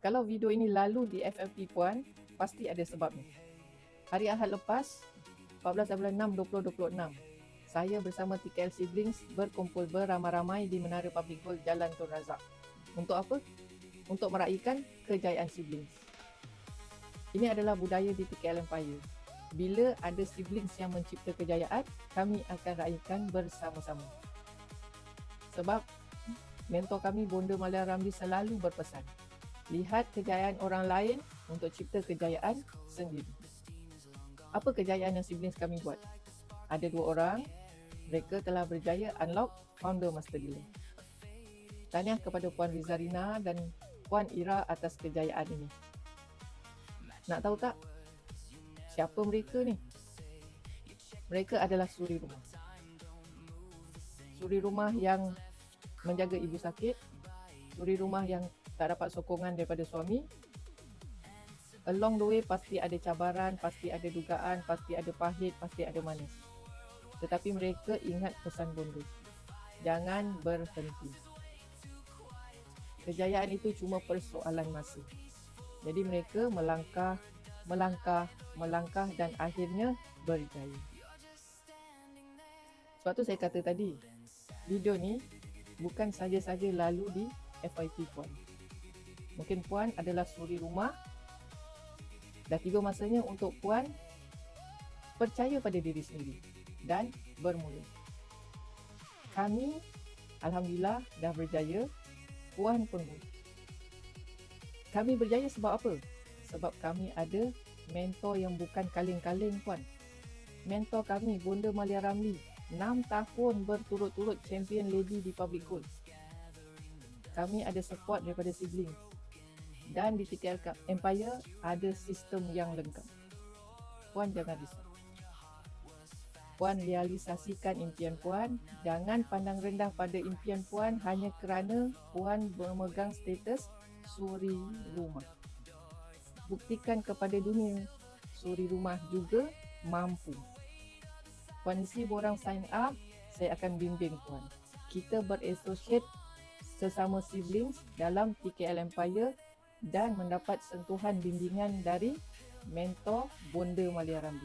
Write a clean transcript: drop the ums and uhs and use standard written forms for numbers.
Kalau video ini lalu di FFP Puan, pasti ada sebabnya. Hari Ahad lepas, 14 bulan 6 2026, saya bersama TKL Siblings berkumpul beramai-ramai di Menara Public Hall Jalan Tun Razak. Untuk apa? Untuk meraihkan kejayaan siblings. Ini adalah budaya di TKL Empire. Bila ada siblings yang mencipta kejayaan, kami akan raihkan bersama-sama. Sebab mentor kami Bonda Malia Ramli selalu berpesan, lihat kejayaan orang lain untuk cipta kejayaan sendiri. Apa kejayaan yang siblings kami buat? Ada 2 orang, mereka telah berjaya unlock founder master dealer. Tahniah kepada Puan Rizarina dan Puan Ira atas kejayaan ini. Nak tahu tak siapa mereka ni? Mereka adalah suri rumah. Suri rumah yang menjaga ibu sakit, suri rumah yang tak dapat sokongan daripada suami. Along the way pasti ada cabaran, pasti ada dugaan, pasti ada pahit, pasti ada manis. Tetapi mereka ingat pesan bonda, jangan berhenti. Kejayaan itu cuma persoalan masa. Jadi mereka melangkah dan akhirnya berjaya. Sebab tu saya kata tadi, video ni bukan saja-saja lalu di FYP Puan. Mungkin Puan adalah suri rumah. Dah tiba masanya untuk Puan percaya pada diri sendiri dan bermula. Kami alhamdulillah dah berjaya, Puan pun boleh. Kami berjaya sebab apa? Sebab kami ada mentor yang bukan kaleng-kaleng Puan. Mentor kami Bonda Malia Ramli, 6 tahun berturut-turut champion lady di Public Gold. Kami ada support daripada sibling. Dan di TKL Empire ada sistem yang lengkap. Puan jangan risau. Puan realisasikan impian Puan. Jangan pandang rendah pada impian Puan hanya kerana Puan memegang status suri rumah. Buktikan kepada dunia, suri rumah juga mampu. Puan isi borang sign up, saya akan bimbing Puan. Kita berassociate sesama siblings dalam TKL Empire dan mendapat sentuhan bimbingan dari mentor Bonda Malia Ramli.